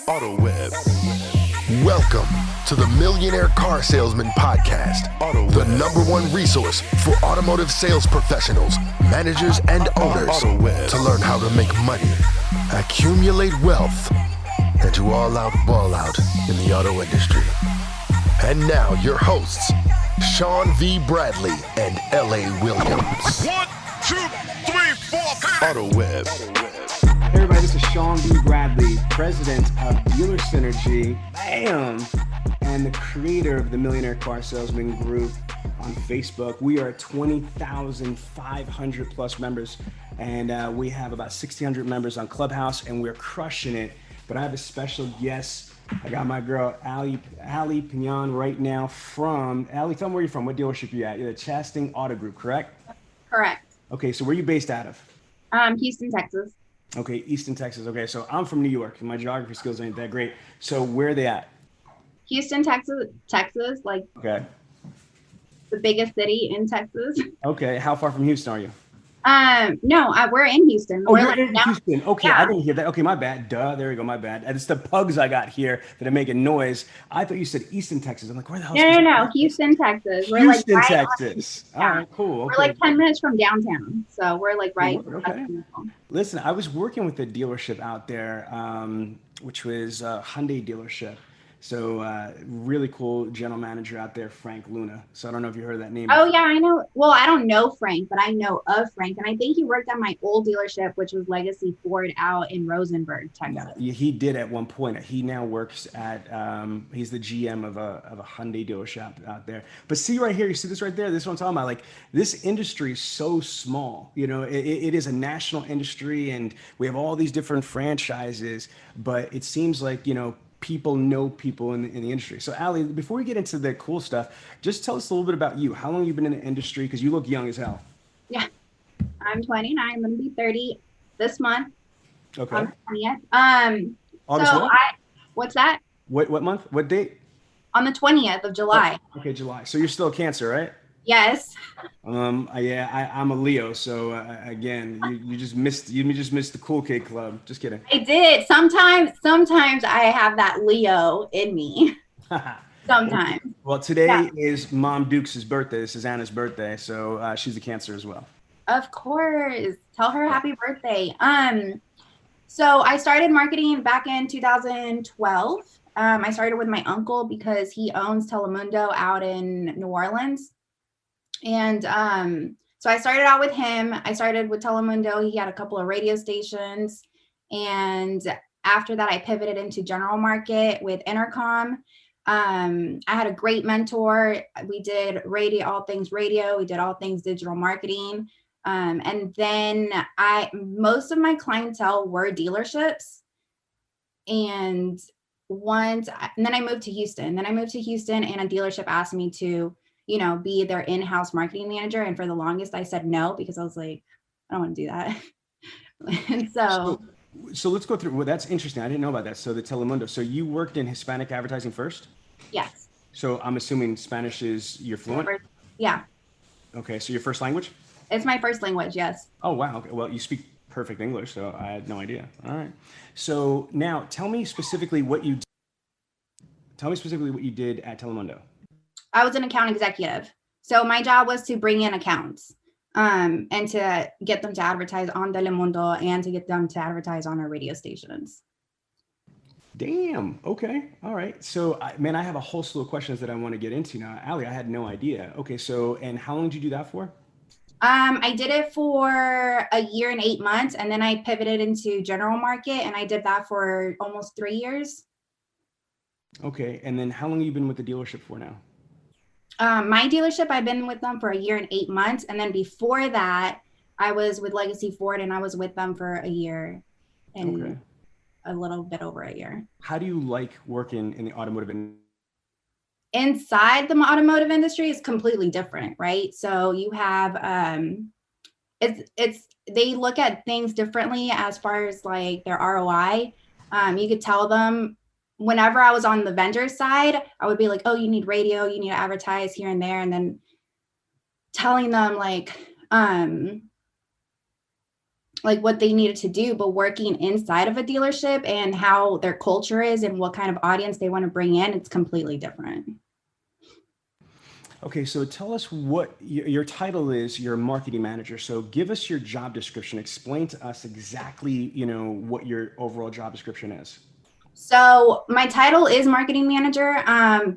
Autoweb. Welcome to the Millionaire Car Salesman Podcast, the #1 resource for automotive sales professionals, managers, and owners to learn how to make money, accumulate wealth, and to all out ball out in the auto industry. And now your hosts, Sean V. Bradley and L.A. Williams. 1, 2, 3, 4, Autoweb. Hey everybody, this is Sean V. Bradley, president of Dealer Synergy, and the creator of the Millionaire Car Salesman group on Facebook. We are 20,500 plus members, and we have about 1,600 members on Clubhouse, and we're crushing it. But I have a special guest. I got my girl, Ali Piñon, right now from, Ali, tell me where you're from. What dealership you at? You're the Chastain Auto Group, correct? Correct. Okay, so where are you based out of? Houston, Texas. Okay, Easton, Texas. Okay, so I'm from New York, and my geography skills ain't that great. So where are they at? Houston, Texas, like Okay. the biggest city in Texas. Okay, how far from Houston are you? No, we're in Houston. Oh, We're you're like in down- Houston. Okay, Yeah. I didn't hear that. Okay, my bad. Duh, there we go, my bad. It's the pugs I got here that are making noise. I thought you said Easton, Texas. I'm like, where the hell? No, Houston, Texas. We're Houston, like right Texas. On, All right, cool. Okay. We're like 10 minutes from downtown. So we're like right. Okay. Listen, I was working with a dealership out there, which was a Hyundai dealership. So really cool general manager out there, Frank Luna. So I don't know if you heard that name. Oh yeah, I know. Well, I don't know Frank, but I know of Frank. And I think he worked at my old dealership, which was Legacy Ford out in Rosenberg, Texas. Yeah, he did at one point. He now works at, he's the GM of a Hyundai dealership out there. But see right here, you see this right there? This is what I'm talking about. Like, this industry is so small. You know, it is a national industry, and we have all these different franchises, but it seems like, you know, people know people in the industry. So Ali, before we get into the cool stuff, just tell us a little bit about you. How long have you been in the industry? Because you look young as hell. Yeah, I'm 29. I'm going to be 30 this month. Okay. On the 20th. August so what? What's that? What month? What date? On the 20th of July. Oh, okay, July. So you're still a Cancer, right? Yes. I'm a Leo. So again, you just missed the cool kid club. Just kidding. I did. Sometimes I have that Leo in me. Sometimes. Well, today is Mom Dukes' birthday. This is Anna's birthday. So she's a Cancer as well. Of course. Tell her happy birthday. So I started marketing back in 2012. I started with my uncle because he owns Telemundo out in New Orleans. And so I started out with him. I started with Telemundo. He had a couple of radio stations. And after that, I pivoted into general market with Intercom. I had a great mentor. We did all things radio. We did all things digital marketing. And then most of my clientele were dealerships. And then I moved to Houston. And a dealership asked me to, you know, be their in-house marketing manager. And for the longest, I said no, because I was like, I don't want to do that. And so let's go through. Well, that's interesting. I didn't know about that. So the Telemundo. So you worked in Hispanic advertising first? Yes. So I'm assuming Spanish is your fluent? Yeah. Okay. So your first language? It's my first language. Yes. Oh, wow. Okay. Well, you speak perfect English, so I had no idea. All right. So now tell me specifically what you did at Telemundo. I was an account executive. So my job was to bring in accounts and to get them to advertise on Telemundo and to get them to advertise on our radio stations. Damn. Okay. All right. So, I have a whole slew of questions that I want to get into now. Ali, I had no idea. Okay. So, and how long did you do that for? I did it for a year and 8 months, and then I pivoted into general market, and I did that for almost 3 years. Okay. And then how long have you been with the dealership for now? My dealership, I've been with them for a year and 8 months. And then before that, I was with Legacy Ford, and I was with them for a year and a little bit over a year. How do you like working in the automotive industry? Inside the automotive industry is completely different, right? So you have, they look at things differently as far as like their ROI. You could tell them, whenever I was on the vendor side, I would be like, oh, you need radio, you need to advertise here and there. And then telling them like, like what they needed to do, but working inside of a dealership and how their culture is and what kind of audience they want to bring in, it's completely different. Okay, so tell us what your title is. You're a marketing manager. So give us your job description. Explain to us exactly, what your overall job description is. So my title is marketing manager,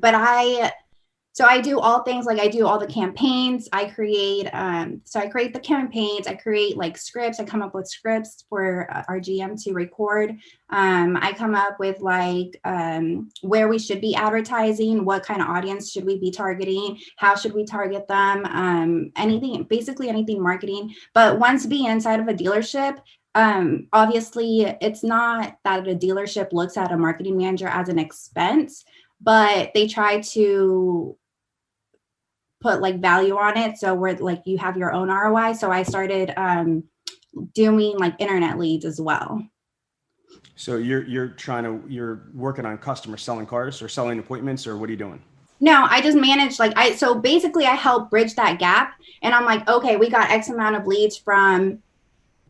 but I do all things, like I do all the campaigns. I create the campaigns. I create like scripts. I come up with scripts for our GM to record. I come up with like where we should be advertising, what kind of audience should we be targeting, how should we target them, basically anything marketing. But once being inside of a dealership, obviously it's not that a dealership looks at a marketing manager as an expense, but they try to put like value on it. So we're like, you have your own ROI. So I started doing like internet leads as well. So you're working on customers, selling cars or selling appointments, or what are you doing? No, I just manage so basically I help bridge that gap, and I'm like, okay, we got X amount of leads from,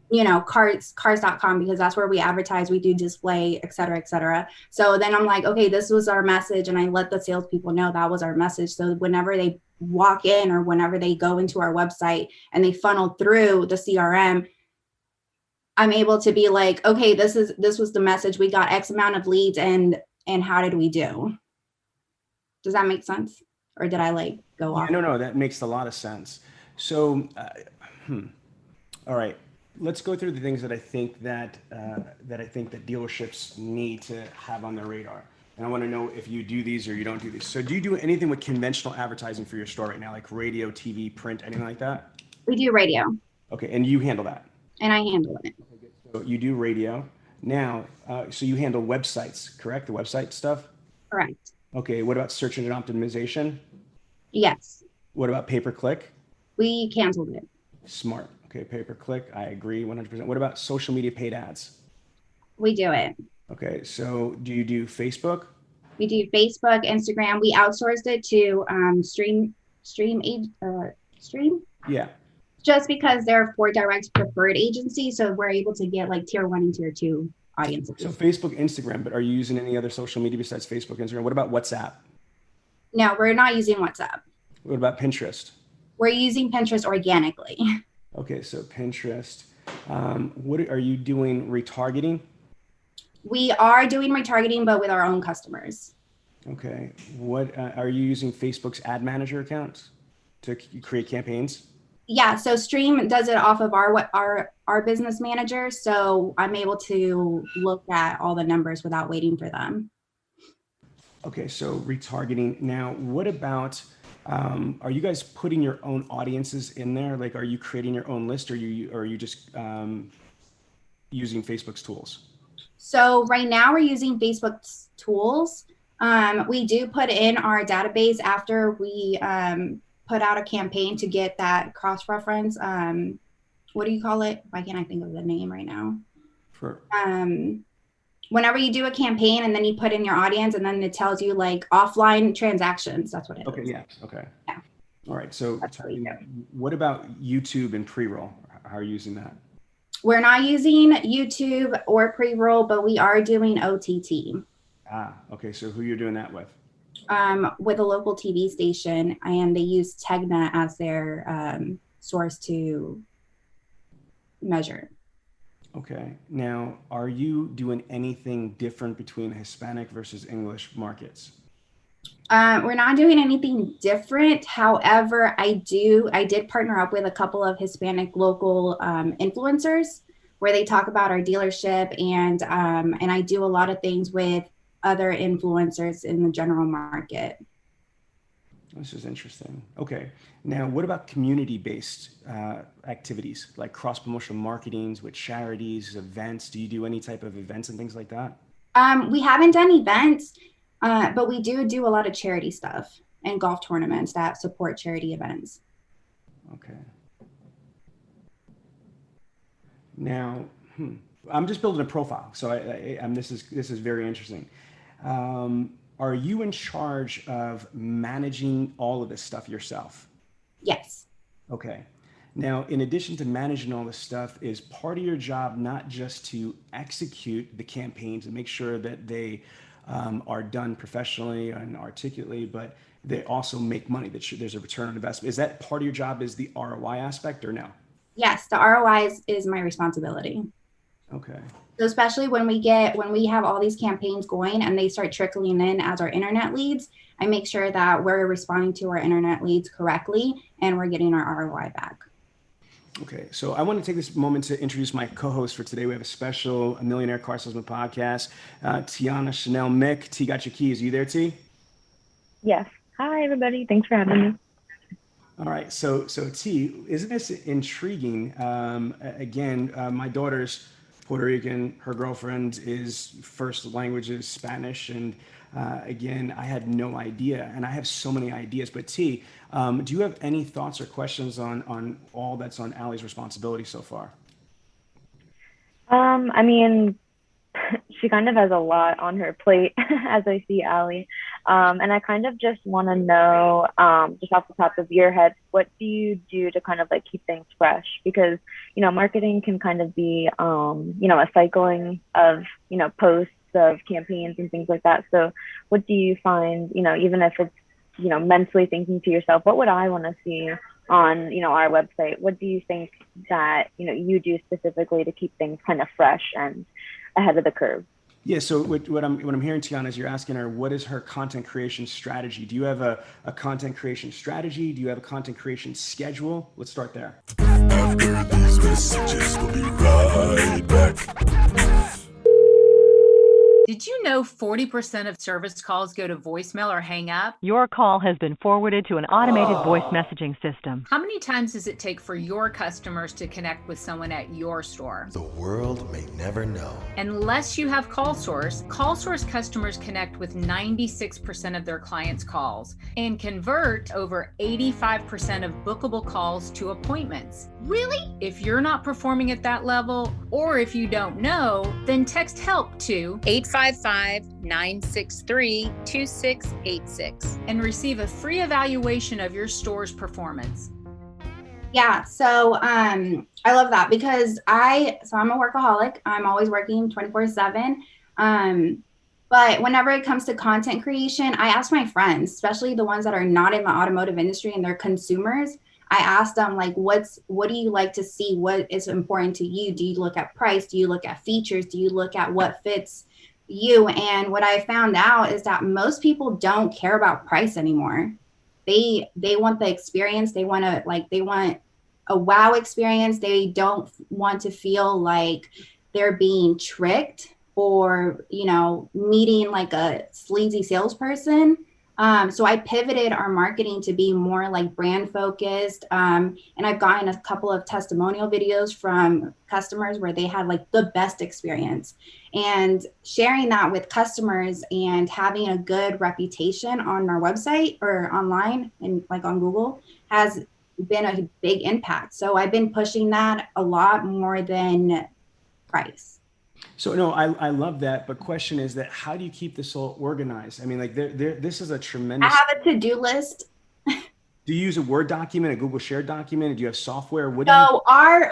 cars.com, because that's where we advertise, we do display, et cetera, et cetera. So then I'm like, okay, this was our message. And I let the salespeople know that was our message. So whenever they walk in or whenever they go into our website and they funnel through the CRM, I'm able to be like, okay, this was the message. We got X amount of leads, and how did we do? Does that make sense? Or did I go off? No, that makes a lot of sense. So, all right. Let's go through the things that I think that dealerships need to have on their radar. And I want to know if you do these or you don't do these. So do you do anything with conventional advertising for your store right now, like radio, TV, print, anything like that? We do radio. Okay, and you handle that? And I handle it. Okay, so you do radio. Now, so you handle websites, correct? The website stuff? Correct. Okay, what about search engine optimization? Yes. What about pay-per-click? We canceled it. Smart. Okay, pay-per-click, I agree 100%. What about social media paid ads? We do it. Okay, so do you do Facebook? We do Facebook, Instagram. We outsourced it to Stream. Yeah. Just because they're for direct preferred agencies, so we're able to get like tier 1 and tier 2 audiences. So Facebook, Instagram, but are you using any other social media besides Facebook, Instagram? What about WhatsApp? No, we're not using WhatsApp. What about Pinterest? We're using Pinterest organically. Okay, so Pinterest. What are you doing? Retargeting? We are doing retargeting, but with our own customers. Okay. What are you using Facebook's ad manager account to create campaigns? Yeah, so Stream does it off of our business manager, so I'm able to look at all the numbers without waiting for them. Okay, so retargeting. Now, what about, are you guys putting your own audiences in there? Like, are you creating your own list, or are you just using Facebook's tools? So right now we're using Facebook's tools. We do put in our database after we put out a campaign to get that cross-reference. What do you call it? Why can't I think of the name right now? Whenever you do a campaign and then you put in your audience and then it tells you like offline transactions, that's what it is. Okay, yeah, okay. Yeah. All right, so what about YouTube and pre-roll? How are you using that? We're not using YouTube or pre-roll, but we are doing OTT. Okay, so who you're doing that with? With a local TV station, and they use Tegna as their source to measure. Okay. Now, are you doing anything different between Hispanic versus English markets? We're not doing anything different. However, I did partner up with a couple of Hispanic local influencers where they talk about our dealership, and I do a lot of things with other influencers in the general market. This is interesting. Okay. Now, what about community-based activities like cross-promotional marketings with charities, events? Do you do any type of events and things like that? We haven't done events, but we do a lot of charity stuff and golf tournaments that support charity events. Okay. Now, I'm just building a profile, so this is very interesting. Are you in charge of managing all of this stuff yourself? Yes. Okay. Now, in addition to managing all this stuff, is part of your job not just to execute the campaigns and make sure that they are done professionally and articulately, but they also make money, that there's a return on investment? Is that part of your job, is the ROI aspect, or no? Yes, the ROI is my responsibility. Okay. So especially when we have all these campaigns going and they start trickling in as our internet leads, I make sure that we're responding to our internet leads correctly and we're getting our ROI back. Okay, so I want to take this moment to introduce my co-host for today. We have a special Millionaire Car Salesman podcast, Tiana Chanel Mick. T, got your keys. Are you there, T? Yes. Hi, everybody. Thanks for having me. All right, so T, isn't this intriguing? Again, my daughter's Puerto Rican. Her girlfriend is first language is Spanish, and again, I had no idea, and I have so many ideas. But T, do you have any thoughts or questions on all that's on Allie's responsibility so far? I mean, she kind of has a lot on her plate as I see Allie. And I kind of just want to know, just off the top of your head, what do you do to kind of like keep things fresh? Because, marketing can kind of be, a cycling of, posts of campaigns and things like that. So what do you find, even if it's, mentally thinking to yourself, what would I want to see on, our website? What do you think that, you do specifically to keep things kind of fresh and ahead of the curve? Yeah, so what I'm hearing, Tiana, is you're asking her, what is her content creation strategy? Do you have a content creation strategy? Do you have a content creation schedule? Let's start there. After these messages, we'll be right back. Did you know 40% of service calls go to voicemail or hang up? Your call has been forwarded to an automated voice messaging system. How many times does it take for your customers to connect with someone at your store? The world may never know. Unless you have CallSource customers connect with 96% of their clients' calls and convert over 85% of bookable calls to appointments. Really? If you're not performing at that level, or if you don't know, then text HELP to 855-963-2686 and receive a free evaluation of your store's performance. Yeah, so I love that because I'm a workaholic. I'm always working 24/7. But whenever it comes to content creation, I ask my friends, especially the ones that are not in the automotive industry and they're consumers. I ask them, like, what do you like to see? What is important to you? Do you look at price? Do you look at features? Do you look at what fits you? And what I found out is that most people don't care about price anymore. They want the experience. They want a wow experience. They don't want to feel like they're being tricked or, meeting like a sleazy salesperson. So I pivoted our marketing to be more like brand focused. And I've gotten a couple of testimonial videos from customers where they had like the best experience, and sharing that with customers and having a good reputation on our website or online and like on Google has been a big impact. So I've been pushing that a lot more than price. So no, I love that. But question is that how do you keep this all organized? I mean, like this is a tremendous. I have a to-do list. Do you use a Word document, a Google Shared document? Do you have software? So our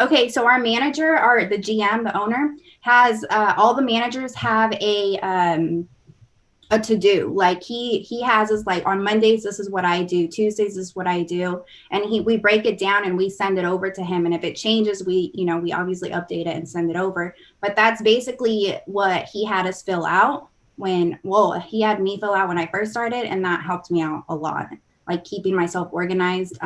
manager, the GM, the owner, has all the managers have a to-do. Like he has us like on Mondays, this is what I do. Tuesdays, this is what I do. And we break it down and we send it over to him. And if it changes, we obviously update it and send it over. But that's basically what he had us fill out he had me fill out when I first started. And that helped me out a lot, like keeping myself organized.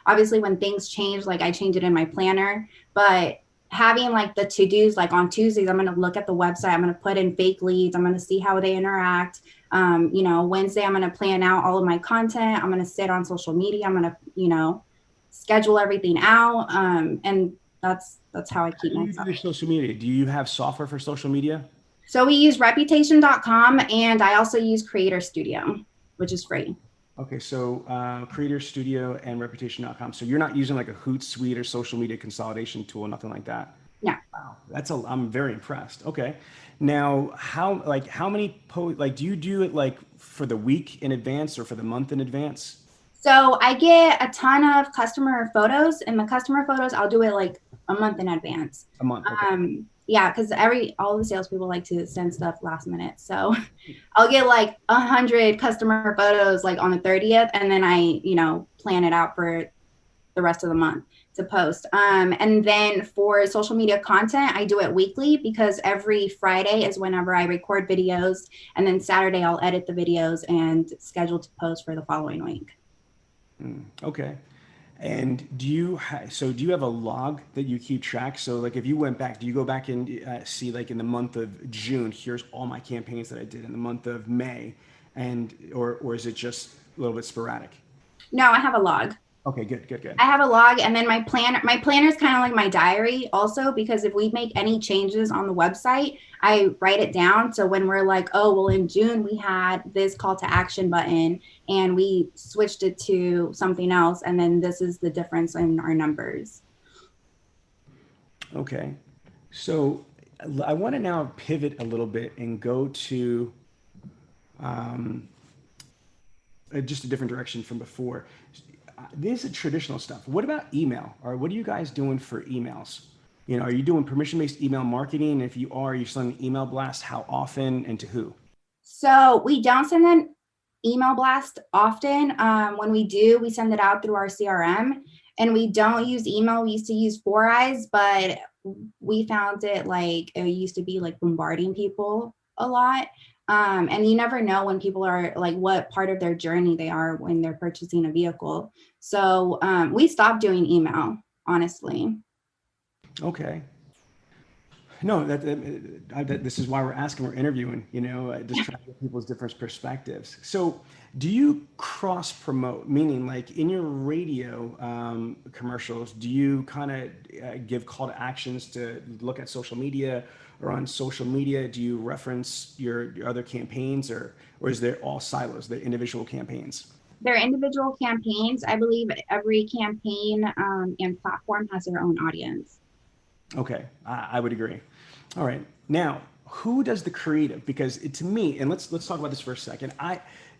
Obviously when things change, like I change it in my planner, but having like the to-dos, like on Tuesdays, I'm going to look at the website. I'm going to put in fake leads. I'm going to see how they interact. Wednesday, I'm going to plan out all of my content. I'm going to sit on social media. I'm going to, schedule everything out. And that's how I keep myself. Social media. Do you have software for social media? So we use reputation.com and I also use Creator Studio, which is free. Okay, so Creator Studio and Reputation.com. So you're not using like a Hootsuite or social media consolidation tool, nothing like that? Yeah. Wow, I'm very impressed. Okay, now how many do you do it like for the week in advance or for the month in advance? So I get a ton of customer photos, and the customer photos, I'll do it like a month in advance. A month. Okay. Yeah, because all the salespeople like to send stuff last minute. So I'll get like 100 customer photos like on the 30th, and then I, plan it out for the rest of the month to post. And then for social media content, I do it weekly because every Friday is whenever I record videos, and then Saturday I'll edit the videos and schedule to post for the following week. Okay. And do you have a log that you keep track? So like if you went back, do you go back and see like in the month of June, here's all my campaigns that I did in the month of May, or is it just a little bit sporadic? No, I have a log. Okay, good. I have a log, and then my planner is kind of like my diary also, because if we make any changes on the website, I write it down. So when we're like, oh, well, in June, we had this call to action button and we switched it to something else. And then this is the difference in our numbers. Okay. So I want to now pivot a little bit and go to just a different direction from before. This is traditional stuff. What about email? Or what are you guys doing for emails? Are you doing permission-based email marketing? If you are you sending email blast? How often and to who? So we don't send an email blast often. When we do, we send it out through our CRM, and we don't use email. We used to use 4 Eyes, but we found it like it used to be like bombarding people a lot. And you never know when people are like what part of their journey they are when they're purchasing a vehicle. So we stopped doing email, honestly. Okay. No, this is why we're asking, we're interviewing, just trying to get people's different perspectives. So do you cross promote, meaning like in your radio commercials, do you kind of give call to actions to look at social media, or on social media, do you reference your other campaigns, or is there all silos, the individual campaigns? They're individual campaigns. I believe every campaign and platform has their own audience. Okay, I would agree. All right, now who does the creative? Because to me, and let's talk about this for a second.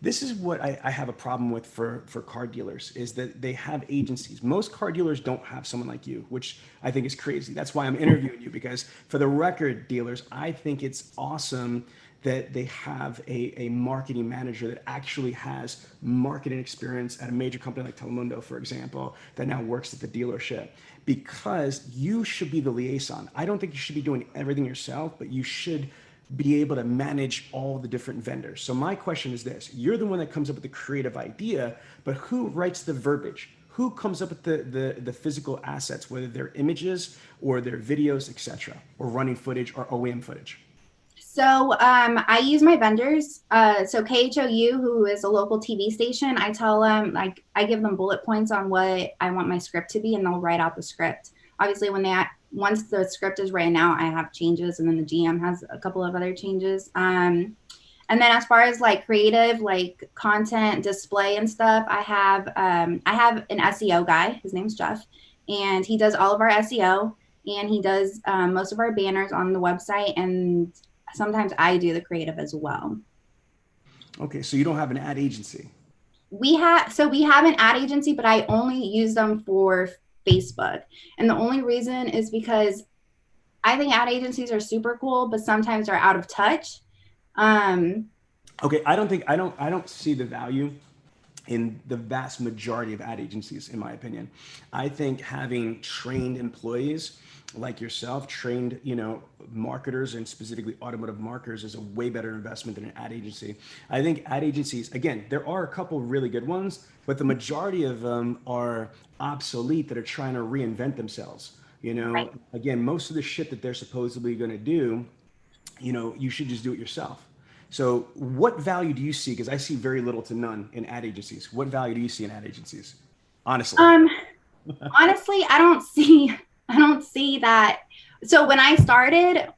This is what I have a problem with for car dealers, is that they have agencies. Most car dealers don't have someone like you, which I think is crazy. That's why I'm interviewing you, because for the record, dealers, I think it's awesome that they have a marketing manager that actually has marketing experience at a major company like Telemundo, for example, that now works at the dealership, because you should be the liaison. I don't think you should be doing everything yourself, but you should be able to manage all the different vendors. So my question is this: you're the one that comes up with the creative idea, but who writes the verbiage? Who comes up with the physical assets, whether they're images or their videos, etc., or running footage or OEM footage? So I use my vendors. So KHOU, who is a local TV station, I tell them, like, I give them bullet points on what I want my script to be, and they'll write out the script. Obviously, once the script is written out, I have changes, and then the GM has a couple of other changes. And then as far as like creative, like content display and stuff, I have an SEO guy. His name's Jeff, and he does all of our SEO, and he does most of our banners on the website, and sometimes I do the creative as well. Okay, so you don't have an ad agency? We have an ad agency, but I only use them for Facebook. And the only reason is because I think ad agencies are super cool, but sometimes they're out of touch. Okay, I don't see the value in the vast majority of ad agencies, in my opinion. I think having trained employees like yourself, trained, marketers, and specifically automotive marketers, is a way better investment than an ad agency. I think ad agencies, again, there are a couple really good ones, but the majority of them are obsolete, that are trying to reinvent themselves. Right. Again, most of the shit that they're supposedly going to do, you should just do it yourself. So what value do you see? Because I see very little to none in ad agencies. What value do you see in ad agencies? Honestly. Honestly, I don't see that. So when I started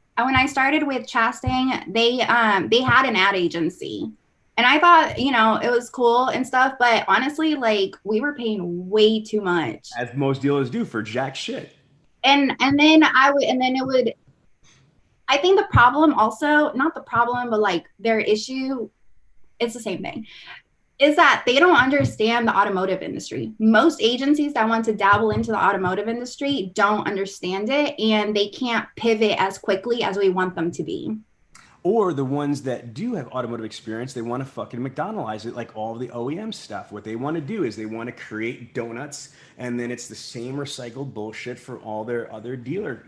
with Chastain, they had an ad agency, and I thought, it was cool and stuff, but honestly, like, we were paying way too much. As most dealers do for jack shit. And then it would, I think the problem also, not the problem, but like their issue, it's the same thing. is that they don't understand the automotive industry. Most agencies that want to dabble into the automotive industry don't understand it, and they can't pivot as quickly as we want them to be. Or the ones that do have automotive experience, they want to fucking McDonald's it like all the OEM stuff. What they want to do is they want to create donuts, and then it's the same recycled bullshit for all their other dealer,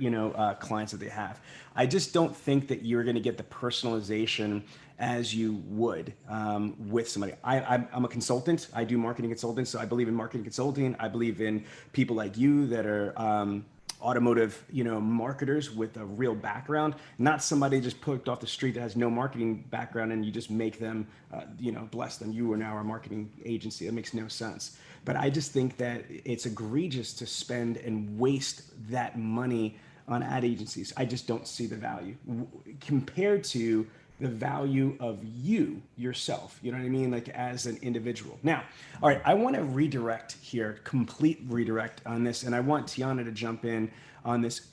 clients that they have. I just don't think that you're going to get the personalization as you would with somebody. I'm a consultant. I do marketing consulting, so I believe in marketing consulting. I believe in people like you that are automotive, marketers with a real background, not somebody just picked off the street that has no marketing background and you just make them, bless them. You are now a marketing agency. That makes no sense. But I just think that it's egregious to spend and waste that money on ad agencies. I just don't see the value compared to the value of you yourself, you know what I mean? Like as an individual. Now, all right, I want to redirect here, complete redirect on this. And I want Tiana to jump in on this.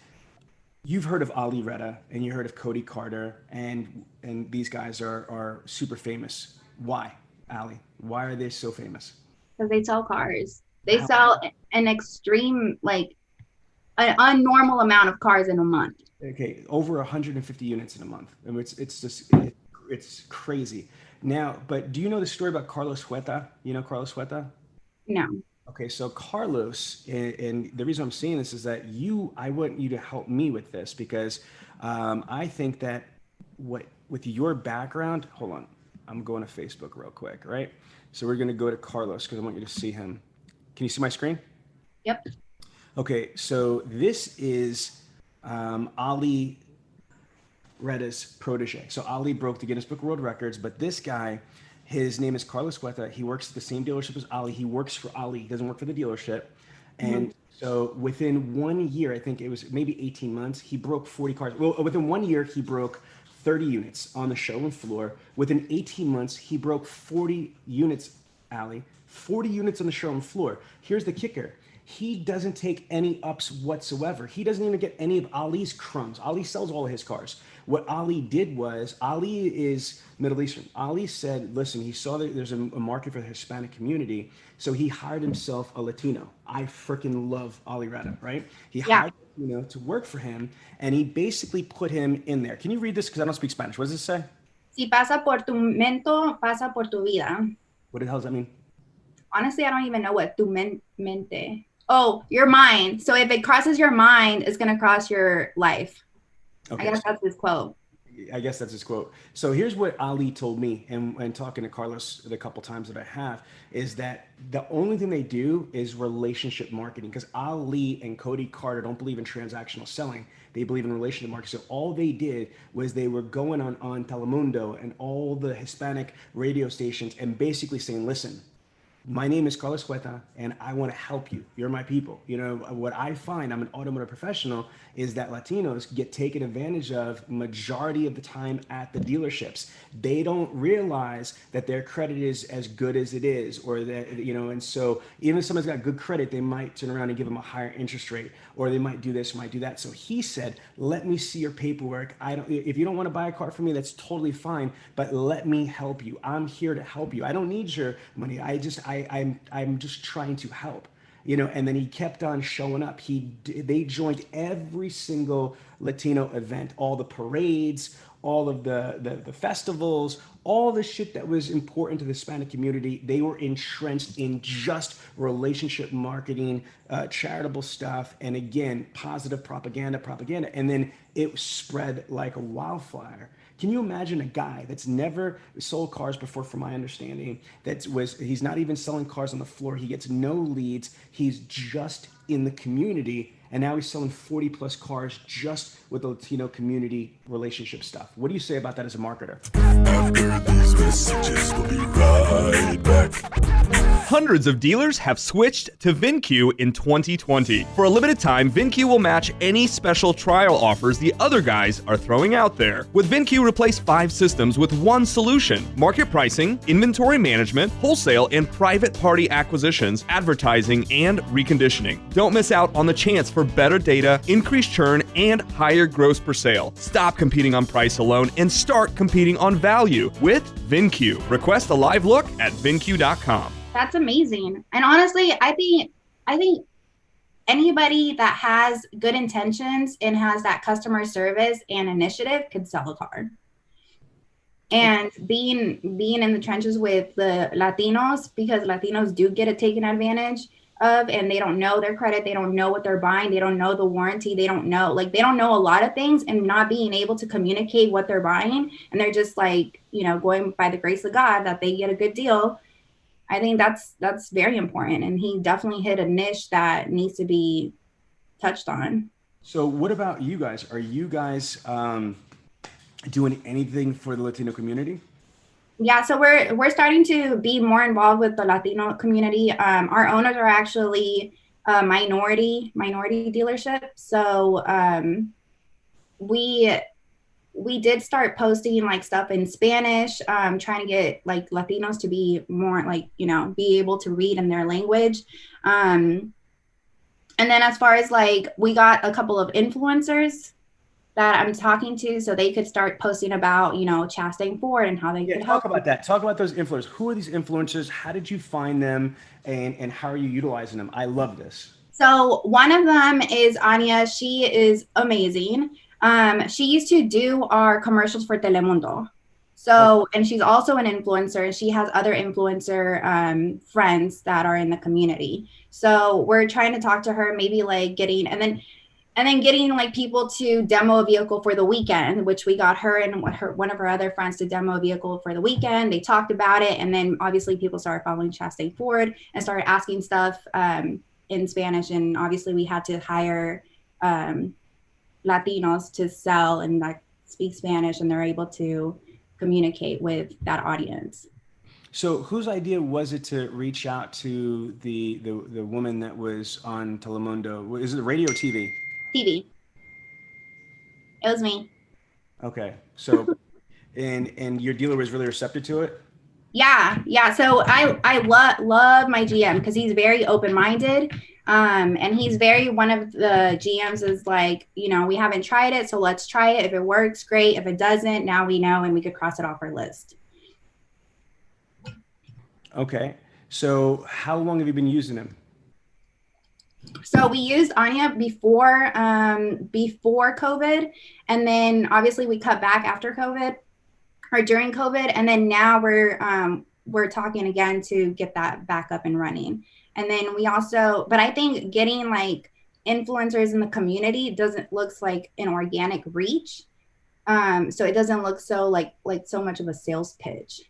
You've heard of Ali Reda and you heard of Cody Carter and these guys are super famous. Why, Ali? Why are they so famous? Because they sell cars. They sell an extreme, like an unnormal amount of cars in a month. Okay, over 150 units in a month. I mean, it's crazy. Now, but do you know the story about Carlos Huerta? You know Carlos Huerta? No. Okay, so Carlos, and the reason I'm saying this is that I want you to help me with this because I think that with your background, hold on, I'm going to Facebook real quick, right? So we're going to go to Carlos because I want you to see him. Can you see my screen? Yep. Okay, so this is Ali Reda's protege. So Ali broke the Guinness Book of World Records, but this guy, his name is Carlos Huerta. He works at the same dealership as Ali. He works for Ali. He doesn't work for the dealership. And so within 1 year, I think it was maybe 18 months, he broke 40 cars. Well, within 1 year, he broke 30 units on the showroom floor. Within 18 months, he broke 40 units, Ali. 40 units on the showroom floor. Here's the kicker. He doesn't take any ups whatsoever. He doesn't even get any of Ali's crumbs. Ali sells all of his cars. What Ali did was, Ali is Middle Eastern. Ali said, listen, he saw that there's a market for the Hispanic community, so he hired himself a Latino. I freaking love Ali Reda, right? He hired a Latino to work for him, and he basically put him in there. Can you read this? Because I don't speak Spanish. What does it say? Si pasa por tu mento, pasa por tu vida. What the hell does that mean? Honestly, I don't even know what tu mente. Oh, your mind. So if it crosses your mind, it's going to cross your life. Okay, I guess that's his quote. I guess that's his quote. So here's what Ali told me, and talking to Carlos the couple times that I have, is that the only thing they do is relationship marketing, because Ali and Cody Carter don't believe in transactional selling. They believe in relationship marketing. So all they did was they were going on Telemundo and all the Hispanic radio stations and basically saying, listen, my name is Carlos Huerta, and I want to help you. You're my people. You know, what I find, I'm an automotive professional, is that Latinos get taken advantage of majority of the time at the dealerships. They don't realize that their credit is as good as it is, or that, and so even if someone's got good credit, they might turn around and give them a higher interest rate, or they might do this, might do that. So he said, let me see your paperwork. If you don't want to buy a car from me, that's totally fine, but let me help you. I'm here to help you. I don't need your money. I'm just trying to help, and then he kept on showing up. They joined every single Latino event, all the parades, all of the festivals, all the shit that was important to the Hispanic community. They were entrenched in just relationship marketing, charitable stuff, and again, positive propaganda, and then it spread like a wildfire. Can you imagine a guy that's never sold cars before, from my understanding, he's not even selling cars on the floor, he gets no leads, he's just in the community, and now he's selling 40 plus cars just with the Latino community relationship stuff. What do you say about that as a marketer? After these messages, we'll be right back. Hundreds of dealers have switched to VinQ in 2020. For a limited time, VinQ will match any special trial offers the other guys are throwing out there. With VinQ, replace 5 systems with one solution: market pricing, inventory management, wholesale and private party acquisitions, advertising, and reconditioning. Don't miss out on the chance for better data, increased churn, and higher gross per sale. Stop competing on price alone and start competing on value with VinQ. Request a live look at VinQ.com. That's amazing. And honestly, I think anybody that has good intentions and has that customer service and initiative could sell a car. And being in the trenches with the Latinos, because Latinos do get taken advantage of, and they don't know their credit, they don't know what they're buying, they don't know the warranty, they don't know a lot of things, and not being able to communicate what they're buying, and they're just like, going by the grace of God that they get a good deal. I think that's very important, and he definitely hit a niche that needs to be touched on. So what about you guys? Are you guys doing anything for the Latino community? Yeah, so we're starting to be more involved with the Latino community. Our owners are actually a minority dealership. So we did start posting like stuff in Spanish, trying to get like Latinos to be more like, be able to read in their language. And then as far as like, we got a couple of influencers that I'm talking to, so they could start posting about, Chastain Ford and how they could help. Talk about that. Talk about those influencers. Who are these influencers? How did you find them, and how are you utilizing them? I love this. So one of them is Anya. She is amazing. She used to do our commercials for Telemundo. So, and she's also an influencer, and she has other influencer friends that are in the community. So we're trying to talk to her, maybe like getting, and then getting like people to demo a vehicle for the weekend, which we got her and one of her other friends to demo a vehicle for the weekend. They talked about it. And then obviously people started following Chastain Ford and started asking stuff in Spanish. And obviously we had to hire Latinos to sell and like speak Spanish, and they're able to communicate with that audience. So whose idea was it to reach out to the woman that was on Telemundo? Is it radio or TV? TV. It was me. Okay. So, and your dealer was really receptive to it? Yeah. So I love my GM because he's very open-minded. And he's very, one of the GMs is like, we haven't tried it, so let's try it. If it works, great. If it doesn't, now we know, and we could cross it off our list. Okay. So how long have you been using him? So we used Anya before COVID, and then obviously we cut back after COVID or during COVID, and then now we're talking again to get that back up and running. And then we also, but I think getting like influencers in the community looks like an organic reach. So it doesn't look so like so much of a sales pitch.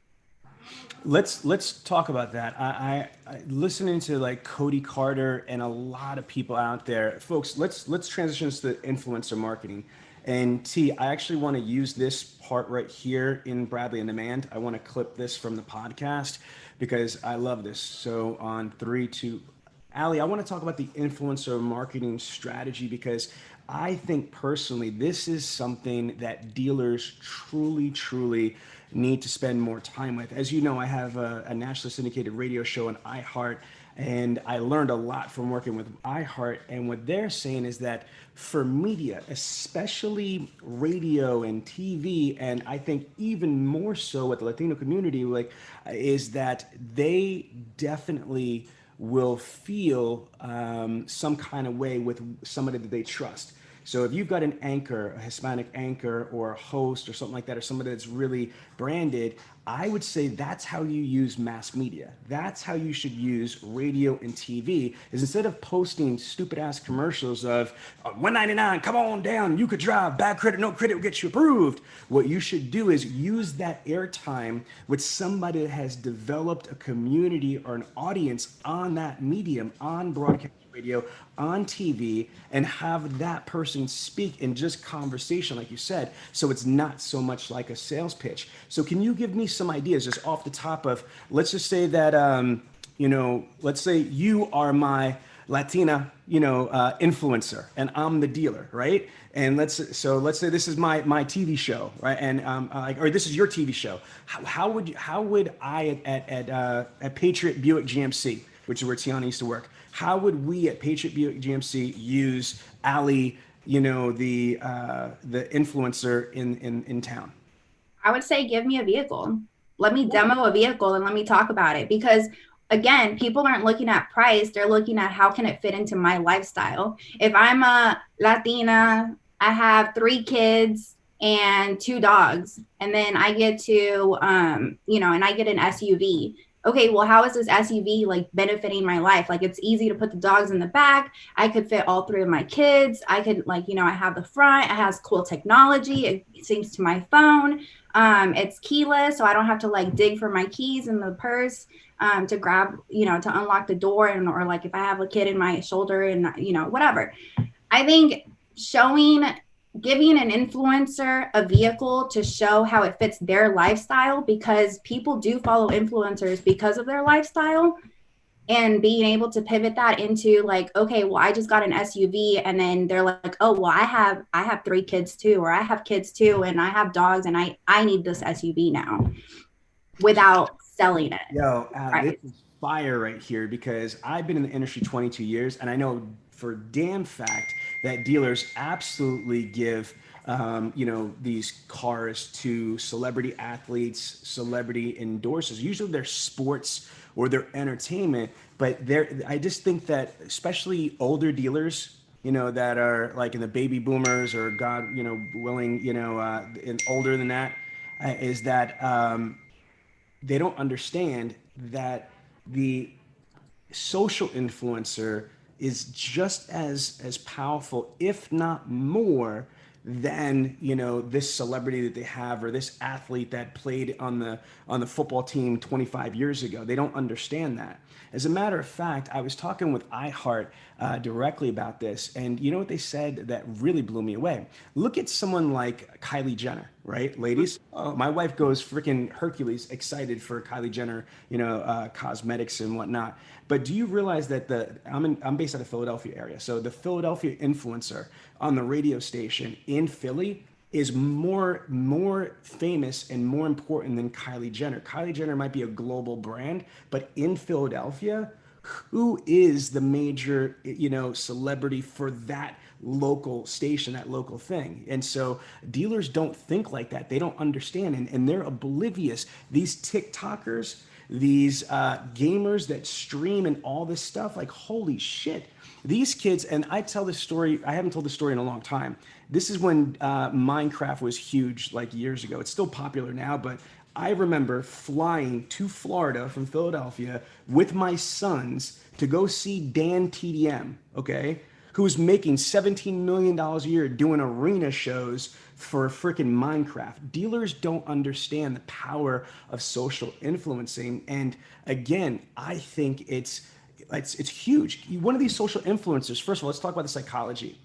Let's talk about that. I listening to like Cody Carter and a lot of people out there, folks. Let's transition to influencer marketing. And T, I actually want to use this part right here in Bradley on Demand. I want to clip this from the podcast because I love this. So on 3, 2, Allie, I want to talk about the influencer marketing strategy because I think personally this is something that dealers truly need to spend more time with. As you know, I have a nationally syndicated radio show on iHeart, and I learned a lot from working with iHeart. And what they're saying is that for media, especially radio and TV, and I think even more so with the Latino community, is that they definitely will feel some kind of way with somebody that they trust. So if you've got an anchor, a Hispanic anchor or a host or something like that, or somebody that's really branded, I would say that's how you use mass media. That's how you should use radio and TV, is instead of posting stupid ass commercials of $199, come on down, you could drive, bad credit, no credit will get you approved. What you should do is use that airtime with somebody that has developed a community or an audience on that medium, on broadcast radio, on TV, and have that person speak in just conversation, like you said, so it's not so much like a sales pitch. So can you give me some ideas just off the top of, let's just say that, let's say you are my Latina, influencer, and I'm the dealer, right? And let's say this is my TV show, right? And or this is your TV show. How would I at Patriot Buick GMC, which is where Tiana used to work, how would we at Patriot Buick GMC use Allie, the influencer in town? I would say give me a vehicle. Let me demo a vehicle and let me talk about it, because again, people aren't looking at price. They're looking at how can it fit into my lifestyle. If I'm a Latina, I have 3 kids and 2 dogs, and then I get to, and I get an SUV. Okay, well, how is this SUV like benefiting my life? Like, it's easy to put the dogs in the back. I could fit all 3 of my kids. I could I have the front. It has cool technology. It syncs to my phone. It's keyless, so I don't have to like dig for my keys in the purse to grab, to unlock the door, or like if I have a kid in my shoulder and, whatever. I think giving an influencer a vehicle to show how it fits their lifestyle, because people do follow influencers because of their lifestyle, and being able to pivot that into like, okay, well, I just got an SUV, and then they're like, oh, well, I have 3 kids too, or I have kids too, and I have dogs, and I need this SUV now, without selling it. Yo, right. This is fire right here, because I've been in the industry 22 years, and I know for damn fact that dealers absolutely give these cars to celebrity athletes, celebrity endorsers. Usually they're sports or they're entertainment, but I just think that especially older dealers, that are like in the baby boomers, or God, willing, and older than that, is that they don't understand that the social influencer is just as powerful, if not more, than this celebrity that they have, or this athlete that played on the football team 25 years ago. They don't understand that. As a matter of fact, I was talking with iHeart directly about this, and you know what they said that really blew me away? Look at someone like Kylie Jenner, right, ladies? My wife goes freaking Hercules excited for Kylie Jenner, cosmetics and whatnot. But do you realize that I'm based out of Philadelphia area, so the Philadelphia influencer on the radio station in Philly is more famous and more important than Kylie Jenner. Kylie Jenner might be a global brand, but in Philadelphia, who is the major, celebrity for that local station, that local thing? And so dealers don't think like that. They don't understand, and they're oblivious. These TikTokers, these gamers that stream and all this stuff, like, holy shit. These kids, and I tell this story, I haven't told this story in a long time. This is when Minecraft was huge, like years ago. It's still popular now, but I remember flying to Florida from Philadelphia with my sons to go see Dan TDM, okay, who's making $17 million a year doing arena shows for freaking Minecraft. Dealers don't understand the power of social influencing. And again, I think it's huge. One of these social influencers, first of all, let's talk about the psychology.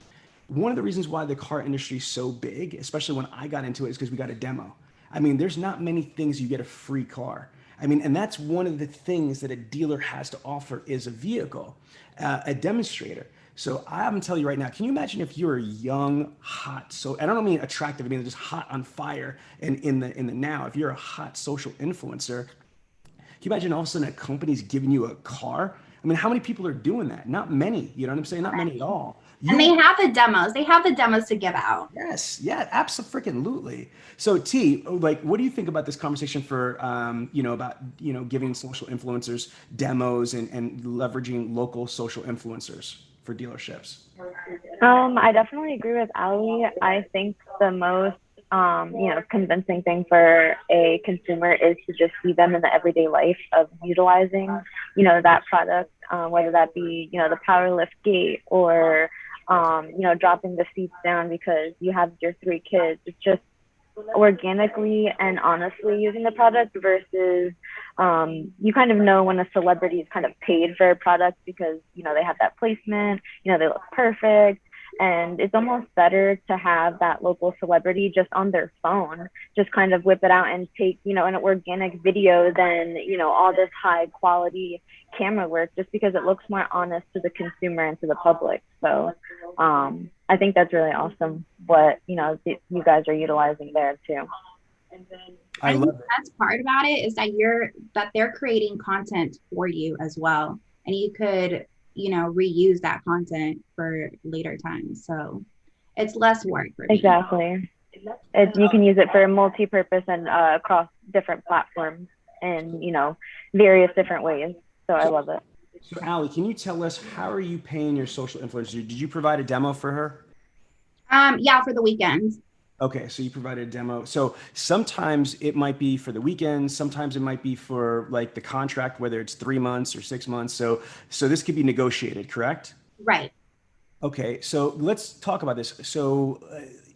One of the reasons why the car industry is so big, especially when I got into it, is because we got a demo. I mean, there's not many things you get a free car. I mean, and that's one of the things that a dealer has to offer is a vehicle, a demonstrator. So I'm gonna tell you right now, can you imagine if you're young, hot, so, and I don't mean attractive, I mean just hot on fire and in the now, if you're a hot social influencer, can you imagine all of a sudden a company's giving you a car? I mean, how many people are doing that? Not many, you know what I'm saying? Not many at all. And they have the demos. They have the demos to give out. Yes, yeah, absolutely. So T, like, what do you think about this conversation for, giving social influencers demos and leveraging local social influencers for dealerships? I definitely agree with Ali. I think the most convincing thing for a consumer is to just see them in the everyday life of utilizing, that product, whether that be, the power lift gate or, dropping the seats down because you have your 3 kids. It's just organically and honestly using the product versus you kind of know when a celebrity is kind of paid for a product because, they have that placement, they look perfect. And it's almost better to have that local celebrity just on their phone, just kind of whip it out and take, an organic video than, all this high quality camera work, just because it looks more honest to the consumer and to the public. So I think that's really awesome what, you guys are utilizing there too. I love it. The best part about it is that they're creating content for you as well. And you could reuse that content for later times. So it's less work for me. Exactly. You can use it for multi-purpose and across different platforms in, various different ways. So I love it. So Allie, can you tell us, how are you paying your social influencer? Did you provide a demo for her? Yeah, for the weekends. Okay, so you provided a demo. So sometimes it might be for the weekends. Sometimes it might be for like the contract, whether it's 3 months or 6 months. So this could be negotiated, correct? Right. Okay, so let's talk about this. So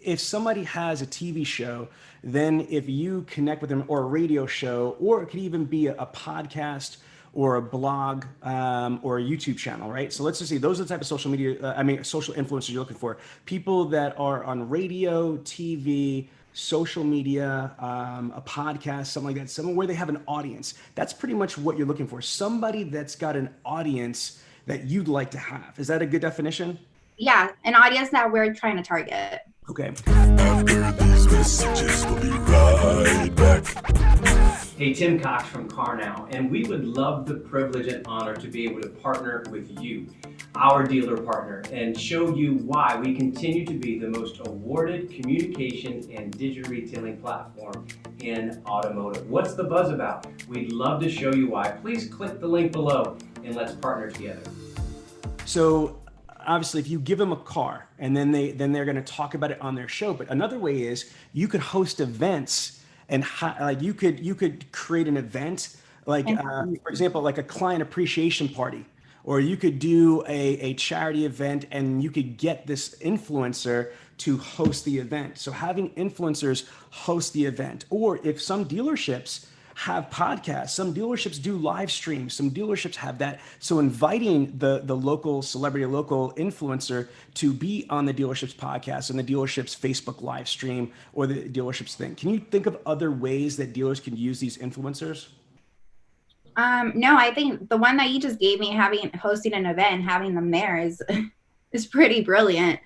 if somebody has a TV show, then if you connect with them, or a radio show, or it could even be a podcast or a blog, or a YouTube channel, right? So let's just see, those are the type of social media, social influencers you're looking for. People that are on radio, TV, social media, a podcast, something like that, somewhere where they have an audience. That's pretty much what you're looking for. Somebody that's got an audience that you'd like to have. Is that a good definition? Yeah, an audience that we're trying to target. Okay. After these messages, we'll be right back. Hey, Tim Cox from CarNow, and we would love the privilege and honor to be able to partner with you, our dealer partner, and show you why we continue to be the most awarded communication and digital retailing platform in automotive. What's the buzz about? We'd love to show you why. Please click the link below and let's partner together. So obviously, if you give them a car and then they're going to talk about it on their show. But another way is you could host events, and like you could create an event, like for example, like a client appreciation party, or you could do a charity event, and you could get this influencer to host the event. So having influencers host the event, or if some dealerships have podcasts, some dealerships do live streams, some dealerships have that. So inviting the local celebrity, local influencer to be on the dealership's podcast and the dealership's Facebook live stream, or the dealership's thing. Can you think of other ways that dealers can use these influencers? No, I think the one that you just gave me, hosting an event and having them there is pretty brilliant.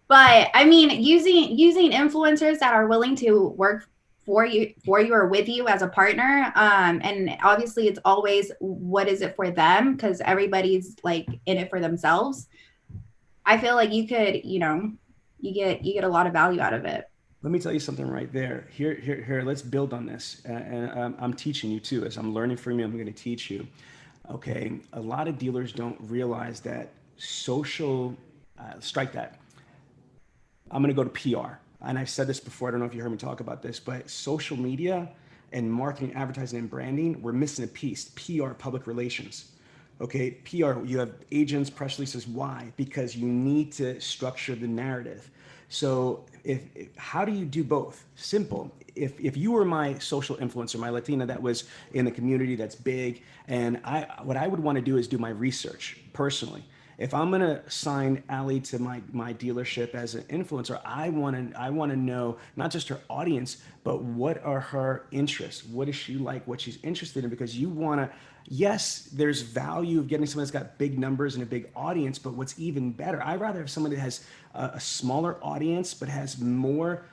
But I mean, using influencers that are willing to work for you or with you as a partner. And obviously it's always, what is it for them? Because everybody's like in it for themselves. I feel like you could, you get a lot of value out of it. Let me tell you something right there. Here. Let's build on this. And I'm teaching you too. As I'm learning from you, I'm going to teach you. Okay. A lot of dealers don't realize that social, strike that. I'm going to go to PR. And I've said this before. I don't know if you heard me talk about this, but social media and marketing, advertising, and branding, we're missing a piece. PR, public relations. Okay, PR, you have agents, press releases. Why? Because you need to structure the narrative. So how do you do both? Simple. If you were my social influencer, my Latina that was in the community that's big, and what I would want to do is do my research personally. If I'm gonna sign Allie to my dealership as an influencer, I wanna know not just her audience, but what are her interests? What is she like? What she's interested in? Because you wanna, yes, there's value of getting someone that's got big numbers and a big audience, but what's even better, I'd rather have somebody that has a smaller audience but has more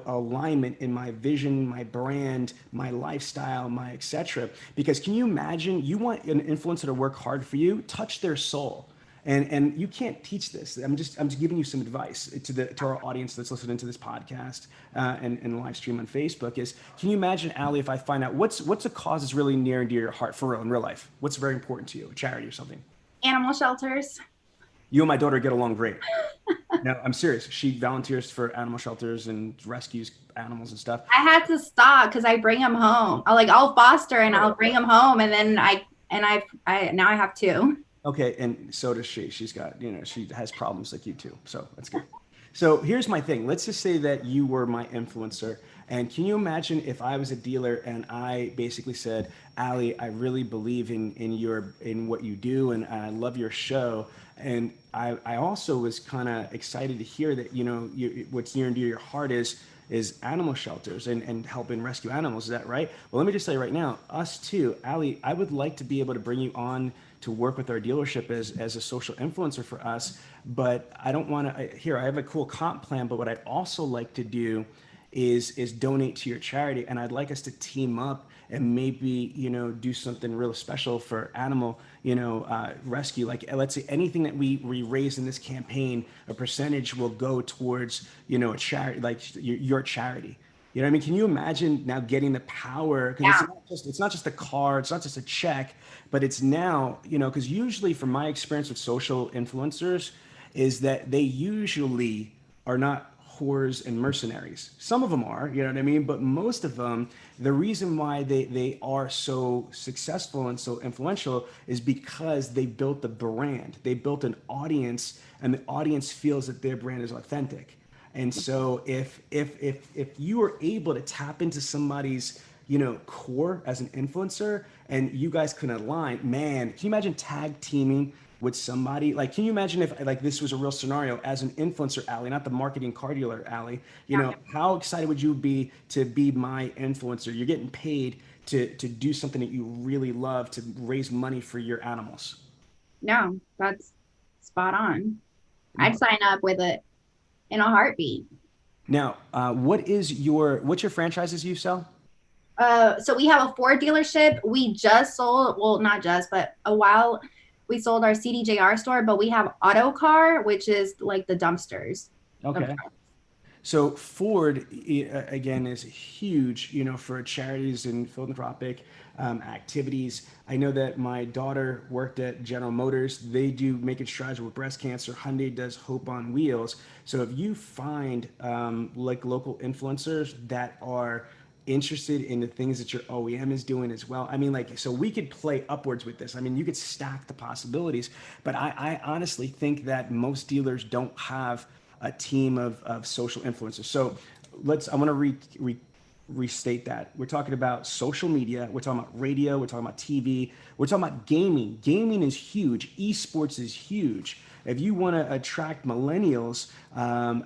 alignment in my vision, my brand, my lifestyle, my etc. Because can you imagine, you want an influencer to work hard for you, touch their soul. And you can't teach this. I'm just giving you some advice to our audience that's listening to this podcast and live stream on Facebook. Is, can you imagine, Allie, if I find out what's a cause that's really near and dear to your heart for real in real life? What's very important to you, a charity or something? Animal shelters. You and my daughter get along great. No, I'm serious. She volunteers for animal shelters and rescues animals and stuff. I had to stop because I bring them home. I'll foster and I'll bring them home, and then I now I have two. Okay, and so does she. She's got, she has problems like you too. So that's good. So here's my thing. Let's just say that you were my influencer. And can you imagine if I was a dealer and I basically said, Allie, I really believe in what you do, and I love your show. And I also was kind of excited to hear that, what's near and dear to your heart is animal shelters and helping rescue animals. Is that right? Well, let me just say right now, us too, Allie, I would like to be able to bring you on to work with our dealership as a social influencer for us, but I don't want to, I have a cool comp plan, but what I'd also like to do is donate to your charity. And I'd like us to team up and maybe, do something real special for animal, rescue. Like, let's say anything that we raise in this campaign, a percentage will go towards, a charity, like your charity. You know what I mean? Can you imagine now getting the power? Because it's not just a card, it's not just a check, but it's now, because usually from my experience with social influencers is that they usually are not whores and mercenaries. Some of them are, you know what I mean? But most of them, the reason why they are so successful and so influential is because they built the brand. They built an audience, and the audience feels that their brand is authentic. And so if you are able to tap into somebody's, core as an influencer, and you guys can align, man, can you imagine tag teaming with somebody? Like, can you imagine if like this was a real scenario as an influencer, Allie, not the marketing car dealer, Allie, how excited would you be to be my influencer? You're getting paid to do something that you really love, to raise money for your animals. No, that's spot on. I'd sign up with it in a heartbeat. Now, what's your franchises you sell? So we have a Ford dealership. We just sold, well, not just, but a while we sold our CDJR store, but we have Auto Car, which is like the dumpsters. Okay. So Ford, again, is huge, for charities and philanthropic activities. I know that my daughter worked at General Motors. They do Making Strides with breast cancer. Hyundai does Hope on Wheels. So if you find like local influencers that are interested in the things that your OEM is doing as well. I mean, like, so we could play upwards with this. I mean, you could stack the possibilities, but I honestly think that most dealers don't have a team of social influencers. So I want to restate that. We're talking about social media. We're talking about radio. We're talking about TV. We're talking about gaming. Gaming is huge. Esports is huge. If you want to attract millennials,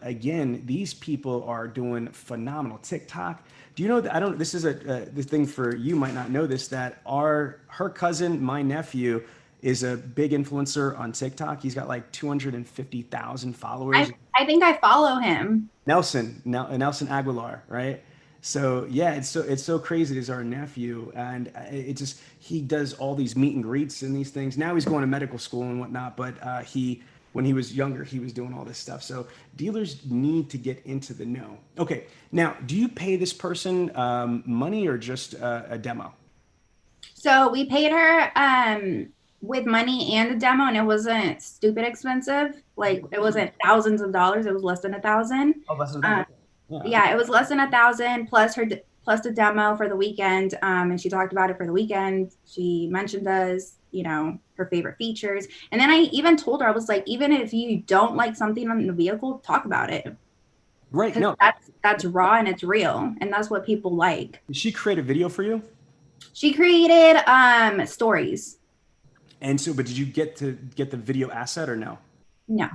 again, these people are doing phenomenal. TikTok. Do you know that this is the thing for you might not know this, that her cousin, my nephew, is a big influencer on TikTok. He's got like 250,000 followers. I think I follow him. Nelson Aguilar, right? So yeah, it's so crazy. It's our nephew, and he does all these meet and greets and these things. Now he's going to medical school and whatnot, but when he was younger, he was doing all this stuff. So dealers need to get into the know. Okay, now do you pay this person money or just a demo? So we paid her with money and a demo, and it wasn't stupid expensive. Like, it wasn't thousands of dollars. It was less than $1,000. Oh, less than $1,000. Yeah, it was less than $1,000 plus the demo for the weekend. And she talked about it for the weekend. She mentioned us, her favorite features. And then I even told her, I was like, even if you don't like something on the vehicle, talk about it. Right. No, that's raw and it's real, and that's what people like. Did she create a video for you? She created stories. And so, but did you get the video asset or no? No.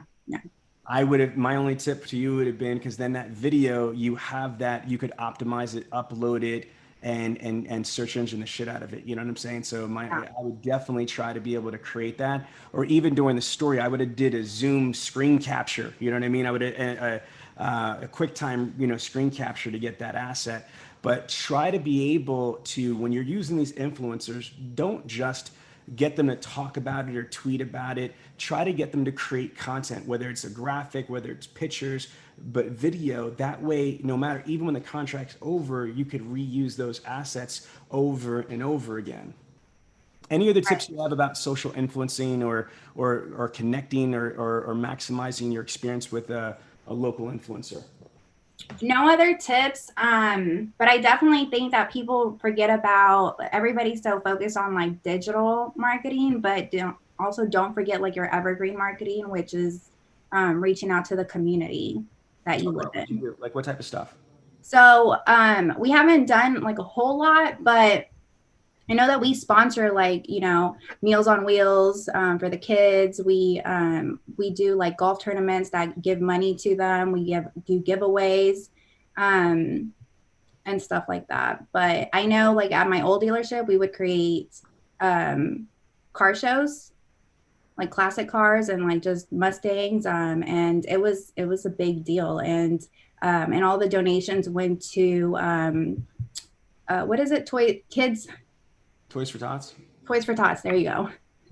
My only tip to you would have been, because then that video, you could optimize it, upload it, and search engine the shit out of it. You know what I'm saying? So I would definitely try to be able to create that. Or even during the story, I would have did a Zoom screen capture. You know what I mean? I would have a QuickTime, screen capture to get that asset. But try to be able to, when you're using these influencers, don't just get them to talk about it or tweet about it. Try to get them to create content, whether it's a graphic, whether it's pictures, but video. That way, no matter, even when the contract's over, you could reuse those assets over and over again. Any other tips you have about social influencing or connecting or maximizing your experience with a local influencer? No other tips, but I definitely think that people forget about, everybody's so focused on like digital marketing, but don't forget like your evergreen marketing, which is reaching out to the community that you live in. Like what type of stuff? So we haven't done like a whole lot, but I know that we sponsor like, Meals on Wheels for the kids. We do like golf tournaments that give money to them. We do giveaways and stuff like that. But I know like at my old dealership, we would create car shows like classic cars and like just Mustangs. And it was a big deal. And all the donations went to what is it? Toys for Tots. Toys for Tots. There you go.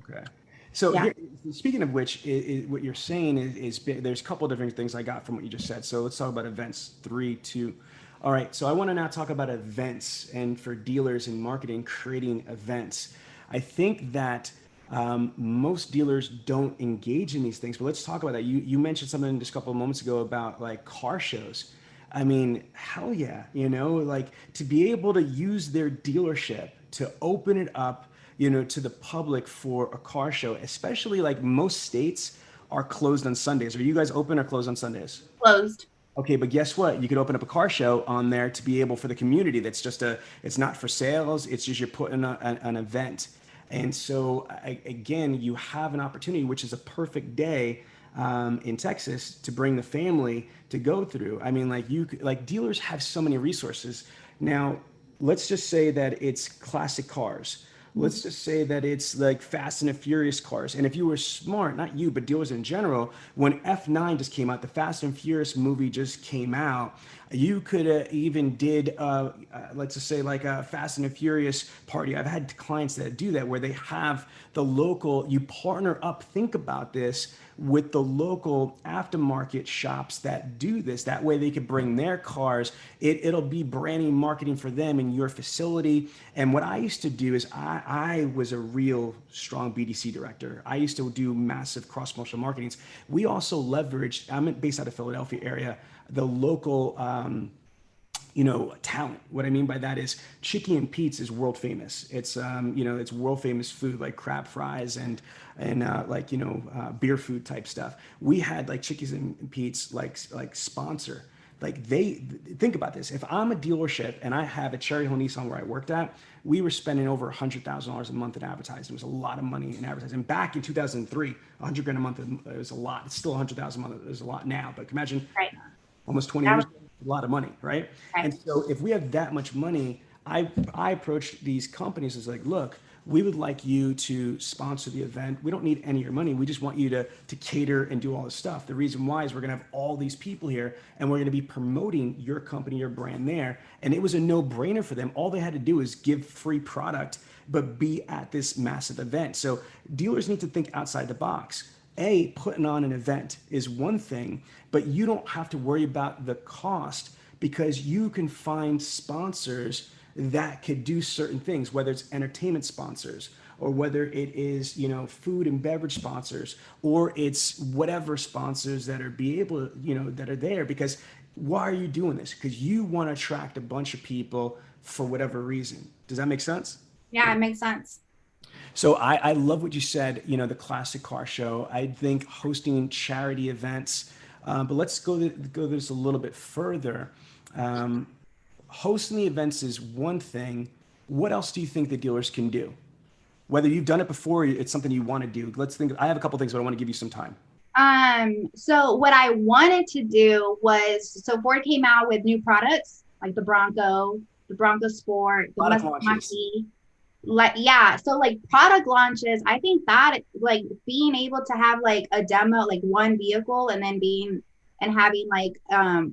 Okay. So Yeah. here, speaking of which, what you're saying is there's a couple different things I got from what you just said. So let's talk about events. 3, 2. All right. So I want to now talk about events, and for dealers in marketing, creating events. I think that most dealers don't engage in these things, but let's talk about that. You mentioned something just a couple of moments ago about like car shows. I mean, hell yeah, like to be able to use their dealership to open it up, to the public for a car show, especially like most states are closed on Sundays. Are you guys open or closed on Sundays? Closed. Okay, but guess what? You could open up a car show on there to be able for the community. That's just it's not for sales. It's just you're putting an event. And so again, you have an opportunity, which is a perfect day in Texas to bring the family to go through. I mean, like dealers have so many resources. Now, let's just say that it's classic cars. Let's just say that it's like Fast and the Furious cars. And if you were smart, not you, but dealers in general, when F9 just came out, the Fast and Furious movie just came out, you could even did, let's just say like a Fast and the Furious party. I've had clients that do that where they have the local, you partner up, think about this, with the local aftermarket shops that do this. That way they could bring their cars. It'll be branding, marketing for them in your facility. And what I used to do is I was a real strong BDC director. I used to do massive cross-promotional marketings. We also leveraged, I'm based out of Philadelphia area, the local talent. What I mean by that is Chicky and Pete's is world famous. It's it's world famous food like crab fries and beer food type stuff. We had like Chickies and Pete's like sponsor. Like they think about this. If I'm a dealership and I have a Cherry Hill Nissan where I worked at, we were spending over $100,000 a month in advertising. It was a lot of money in advertising. Back in 2003, $100,000 a month, it was a lot. It's still $100,000 a month. It was a lot now, but imagine almost 20 years, a lot of money, right? And so if we have that much money, I approached these companies as like, look, we would like you to sponsor the event. We don't need any of your money. We just want you to cater and do all this stuff. The reason why is we're gonna have all these people here and we're gonna be promoting your company, your brand there. And it was a no-brainer for them. All they had to do is give free product, but be at this massive event. So dealers need to think outside the box. Putting on an event is one thing, but you don't have to worry about the cost because you can find sponsors that could do certain things, whether it's entertainment sponsors or whether it is, food and beverage sponsors, or it's whatever sponsors that are that are there. Because why are you doing this? Because you want to attract a bunch of people for whatever reason. Does that make sense? Yeah, it makes sense. So I love what you said, the classic car show. I think hosting charity events, but let's go this a little bit further. Hosting the events is one thing. What else do you think the dealers can do? Whether you've done it before, it's something you want to do. Let's think. I have a couple things, but I want to give you some time. So what I wanted to do was, Ford came out with new products like the Bronco Sport, the Mustang. So like product launches, I think that like being able to have like a demo, like one vehicle, and then having like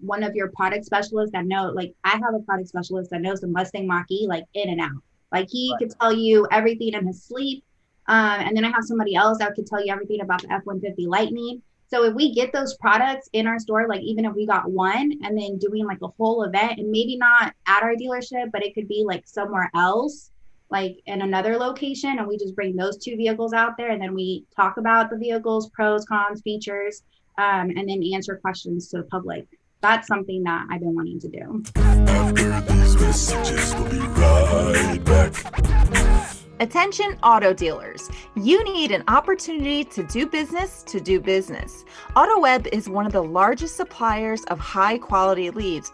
one of your product specialists that know, like I have a product specialist that knows the Mustang Mach-E like in and out. Like he could tell you everything in his sleep. And then I have somebody else that could tell you everything about the F-150 Lightning. So if we get those products in our store, like even if we got one and then doing like a whole event, and maybe not at our dealership, but it could be like somewhere else, like in another location, and we just bring those two vehicles out there and then we talk about the vehicles, pros, cons, features, and then answer questions to the public. That's something that I've been wanting to do. After these messages, we'll be right back. Attention auto dealers, you need an opportunity to do business. AutoWeb is one of the largest suppliers of high quality leads,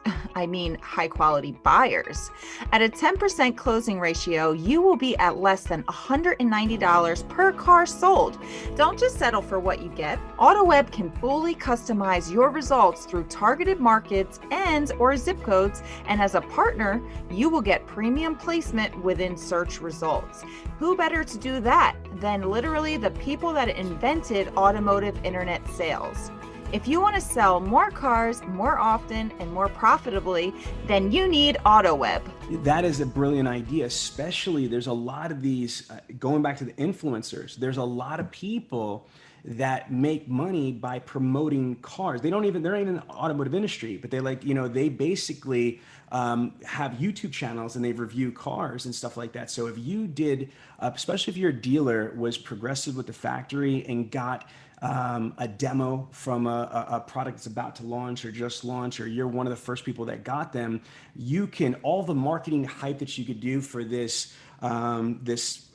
high quality buyers. At a 10% closing ratio, you will be at less than $190 per car sold. Don't just settle for what you get. AutoWeb can fully customize your results through targeted markets or zip codes, and as a partner, you will get premium placement within search results. Who better to do that than literally the people that invented automotive internet sales? If you want to sell more cars more often and more profitably, then you need AutoWeb. That is a brilliant idea, especially there's a lot of these, going back to the influencers, there's a lot of people that make money by promoting cars. They're not even in the automotive industry, but they basically have YouTube channels and they review cars and stuff like that. So if you did, especially if your dealer was progressive with the factory and got a demo from a product that's about to launch or just launch, or you're one of the first people that got them, you can, all the marketing hype that you could do for this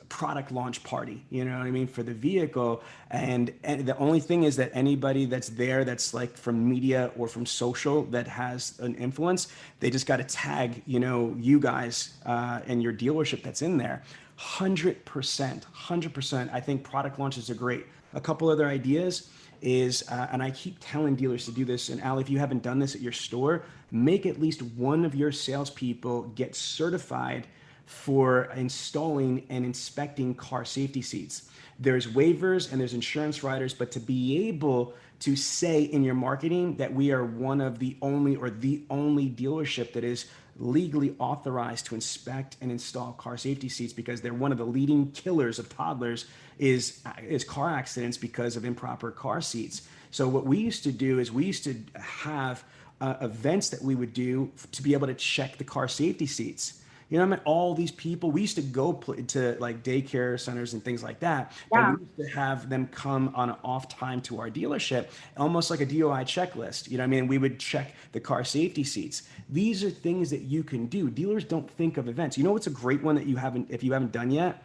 product launch party, you know what I mean, for the vehicle. And the only thing is that anybody that's there, that's like from media or from social that has an influence, they just got to tag, you guys and your dealership that's in there. 100%. I think product launches are great. A couple other ideas is, and I keep telling dealers to do this, and Allie, if you haven't done this at your store, make at least one of your salespeople get certified for installing and inspecting car safety seats. There's waivers and there's insurance riders, but to be able to say in your marketing that we are one of the only or the only dealership that is legally authorized to inspect and install car safety seats, because they're one of the leading killers of toddlers is car accidents because of improper car seats. So what we used to do is we used to have events that we would do to be able to check the car safety seats. You know what I mean? All these people, we used to go to like daycare centers and things like that. Yeah. And we used to have them come on an off time to our dealership, almost like a DOI checklist. You know what I mean? We would check the car safety seats. These are things that you can do. Dealers don't think of events. You know what's a great one that if you haven't done yet?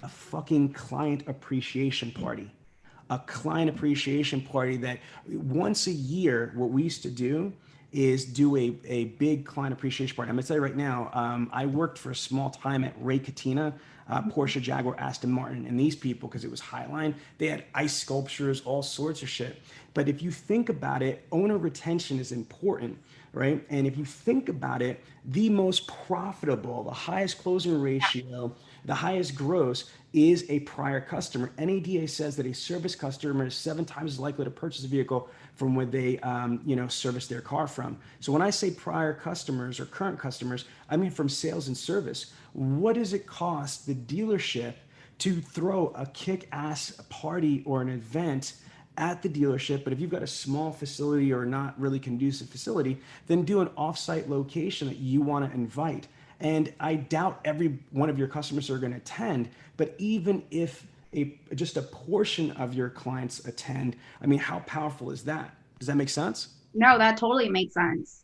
A fucking client appreciation party. A client appreciation party that once a year, what we used to do is do a big client appreciation party. I'm gonna tell you right now, I worked for a small time at Ray Katina, Porsche, Jaguar, Aston Martin, and these people, because it was Highline, they had ice sculptures, all sorts of shit. But if you think about it, owner retention is important, right? And if you think about it, the most profitable, the highest closing ratio, the highest gross is a prior customer. NADA says that a service customer is 7 times as likely to purchase a vehicle from where they service their car from. So when I say prior customers or current customers, I mean from sales and service. What does it cost the dealership to throw a kick-ass party or an event at the dealership? But if you've got a small facility or not really conducive facility, then do an off-site location that you want to invite. And I doubt every one of your customers are going to attend, but even if just a portion of your clients attend, I mean, how powerful is that? Does that make sense? No, that totally makes sense.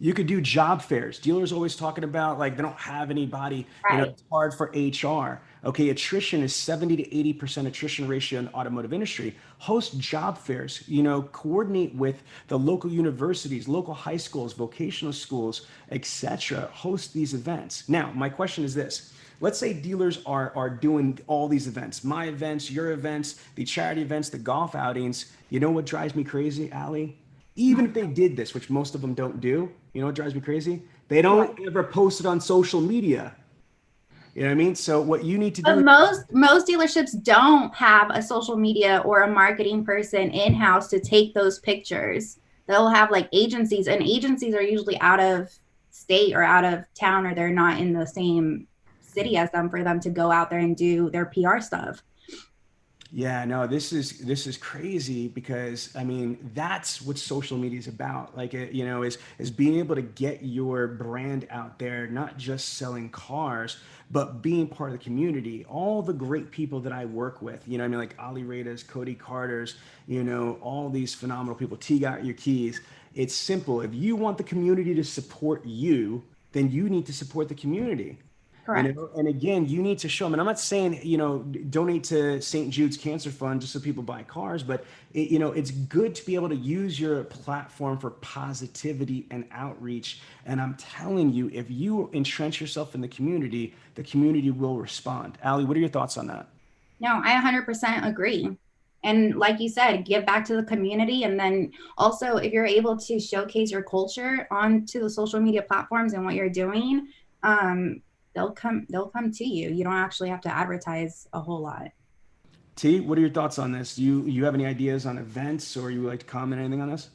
You could do job fairs. Dealers always talking about like they don't have anybody, Right. it's hard for HR. Okay, attrition is 70 to 80% attrition ratio in the automotive industry. Host job fairs, coordinate with the local universities, local high schools, vocational schools, etc. Host these events. Now, my question is this. Let's say dealers are doing all these events, my events, your events, the charity events, the golf outings. You know what drives me crazy, Allie? Even if they did this, which most of them don't do, you know what drives me crazy? They don't ever post it on social media. You know what I mean? So what you need to do. But most dealerships don't have a social media or a marketing person in-house to take those pictures. They'll have like agencies, and agencies are usually out of state or out of town, or they're not in the same city as them for them to go out there and do their PR stuff. Yeah, no, this is crazy, because I mean, that's what social media is about. Like, is being able to get your brand out there, not just selling cars, but being part of the community. All the great people that I work with, like Ali Radas, Cody Carter's, all these phenomenal people, T Got Your Keys. It's simple. If you want the community to support you, then you need to support the community. Correct. And again, you need to show them. And I'm not saying, donate to St. Jude's Cancer Fund just so people buy cars, but it's good to be able to use your platform for positivity and outreach. And I'm telling you, if you entrench yourself in the community will respond. Allie, what are your thoughts on that? No, I 100% agree. And like you said, give back to the community. And then also, if you're able to showcase your culture onto the social media platforms and what you're doing, they'll come to you. You don't actually have to advertise a whole lot. T, what are your thoughts on this? You have any ideas on events, or you would like to comment anything on this?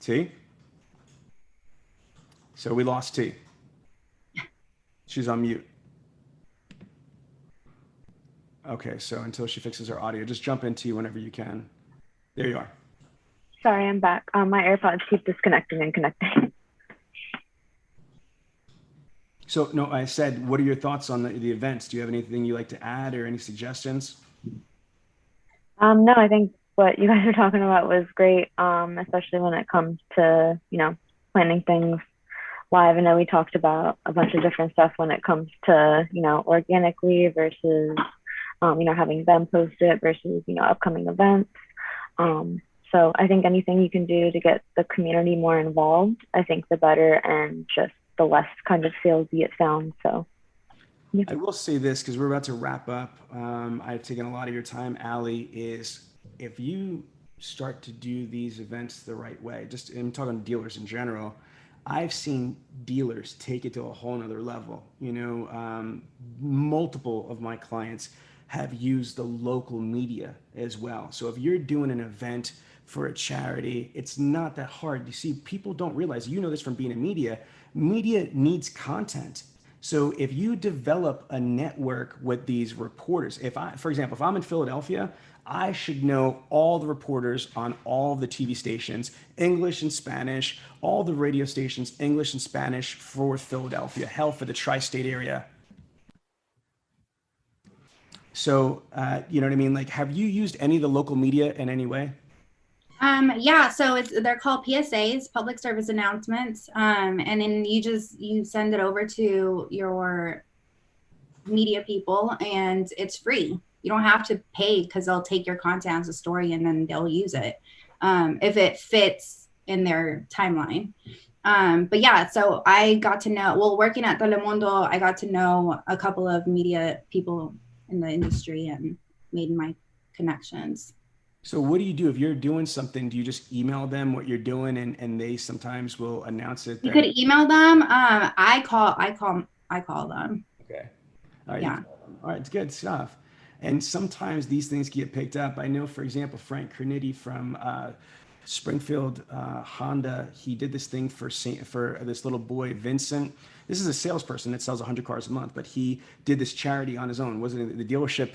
T? So we lost T. She's on mute. Okay, so until she fixes her audio, just jump in, T, whenever you can. There you are. Sorry, I'm back. My AirPods keep disconnecting and connecting. So no, I said, what are your thoughts on the events? Do you have anything you like to add or any suggestions? No, I think what you guys are talking about was great, especially when it comes to, planning things live. I know we talked about a bunch of different stuff when it comes to, organically versus, having them post it versus, upcoming events. So I think anything you can do to get the community more involved, I think the better, and just the less kind of salesy it sounds. So yeah. I will say this, because we're about to wrap up. I've taken a lot of your time, Allie, is if you start to do these events the right way, just I'm talking dealers in general, I've seen dealers take it to a whole nother level. Multiple of my clients have used the local media as well. So if you're doing an event for a charity, it's not that hard. You see, people don't realize, this from being in media needs content. So if you develop a network with these reporters, for example, if I'm in Philadelphia, I should know all the reporters on all the TV stations, English and Spanish, all the radio stations, English and Spanish for Philadelphia, hell, for the tri-state area. So, you know what I mean? Like, have you used any of the local media in any way? Yeah, so they're called PSAs, public service announcements. And then you send it over to your media people, and it's free. You don't have to pay, because they'll take your content as a story and then they'll use it if it fits in their timeline. But yeah, so I got to know, working at Telemundo, I got to know a couple of media people in the industry and made my connections. So what do you do if you're doing something? Do you just email them what you're doing, and they sometimes will announce it? You could email them. I call them. Okay. All right. Yeah. All right. It's good stuff. And sometimes these things get picked up. I know, for example, Frank Carnetti from Springfield Honda, he did this thing for this little boy, Vincent. This is a salesperson that sells 100 cars a month, but he did this charity on his own. Wasn't the dealership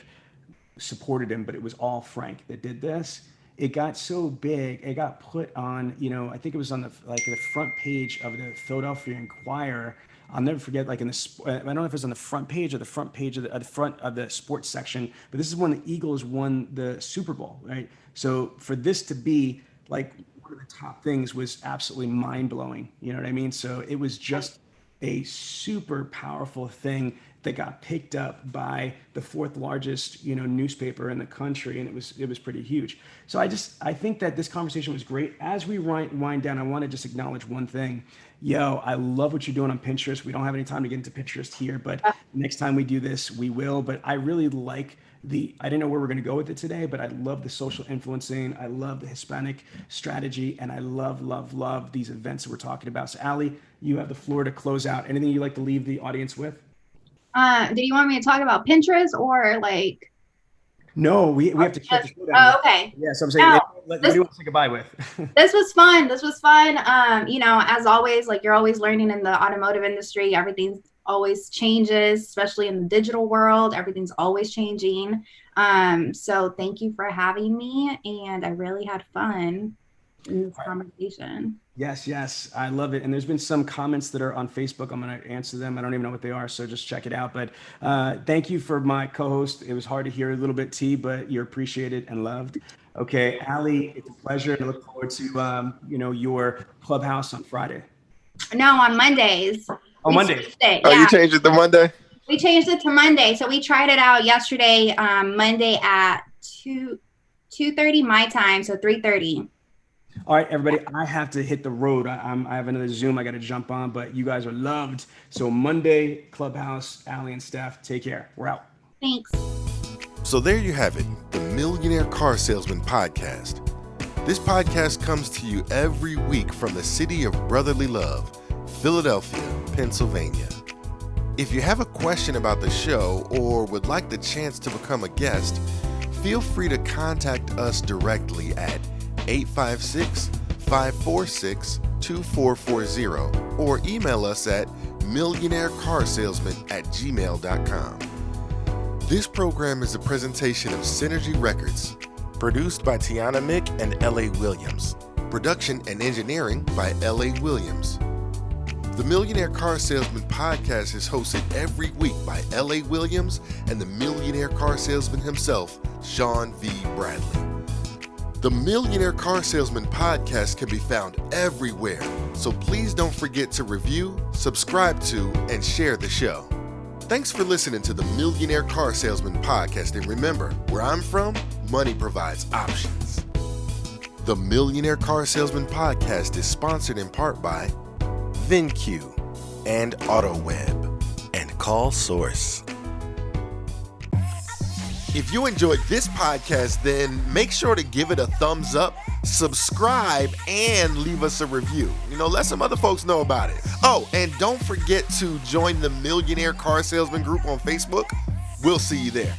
supported him, but it was all Frank that did this. It got so big, it got put on, I think it was on the front page of the Philadelphia Inquirer. I'll never forget, like I don't know if it was on the front page or the front page of the front of the sports section, but this is when the Eagles won the Super Bowl, right? So for this to be like one of the top things was absolutely mind blowing. You know what I mean? So it was just a super powerful thing that got picked up by the fourth largest, newspaper in the country, and it was pretty huge. So I think that this conversation was great. As we wind down, I want to just acknowledge one thing. I love what you're doing on Pinterest. We don't have any time to get into Pinterest here, but next time we do this, we will. But I really like I didn't know where we're going to go with it today, but I love the social influencing. I love the Hispanic strategy, and I love these events that we're talking about. So Allie, you have the floor to close out. Anything you'd like to leave the audience with? Did you want me to talk about Pinterest or like? No, we have to shut the show down. Oh, okay. Yeah, so I'm saying, what do you want to say goodbye with? This was fun. As always, like you're always learning in the automotive industry. Everything always changes, especially in the digital world. Everything's always changing. So thank you for having me, and I really had fun in this conversation. Yes, I love it. And there's been some comments that are on Facebook. I'm going to answer them. I don't even know what they are, so just check it out. But thank you for my co-host. It was hard to hear a little bit, T, but you're appreciated and loved. Okay, Allie, it's a pleasure, and I look forward to your clubhouse on Friday. No, on Mondays. Oh, Mondays. Oh, you changed it to Monday? We changed it to Monday. So we tried it out yesterday, Monday at 2:30 my time, so 3:30. All right, everybody, I have to hit the road. I have another Zoom I got to jump on, but you guys are loved. So Monday, Clubhouse, Allie and Steph, take care. We're out. Thanks. So there you have it, the Millionaire Car Salesman podcast. This podcast comes to you every week from the city of brotherly love, Philadelphia, Pennsylvania. If you have a question about the show or would like the chance to become a guest, feel free to contact us directly at 856-546-2440 or email us at millionairecarsalesman@gmail.com. This program is a presentation of Synergy Records, produced by Tiana Mick and L.A. Williams. Production and engineering by L.A. Williams. The Millionaire Car Salesman podcast is hosted every week by L.A. Williams and the Millionaire Car Salesman himself, Sean V. Bradley. The Millionaire Car Salesman podcast can be found everywhere, so please don't forget to review, subscribe to, and share the show. Thanks for listening to the Millionaire Car Salesman podcast, and remember, where I'm from, money provides options. The Millionaire Car Salesman podcast is sponsored in part by VinQ and Autoweb and Call Source. If you enjoyed this podcast, then make sure to give it a thumbs up, subscribe, and leave us a review. Let some other folks know about it. Oh, and don't forget to join the Millionaire Car Salesman group on Facebook. We'll see you there.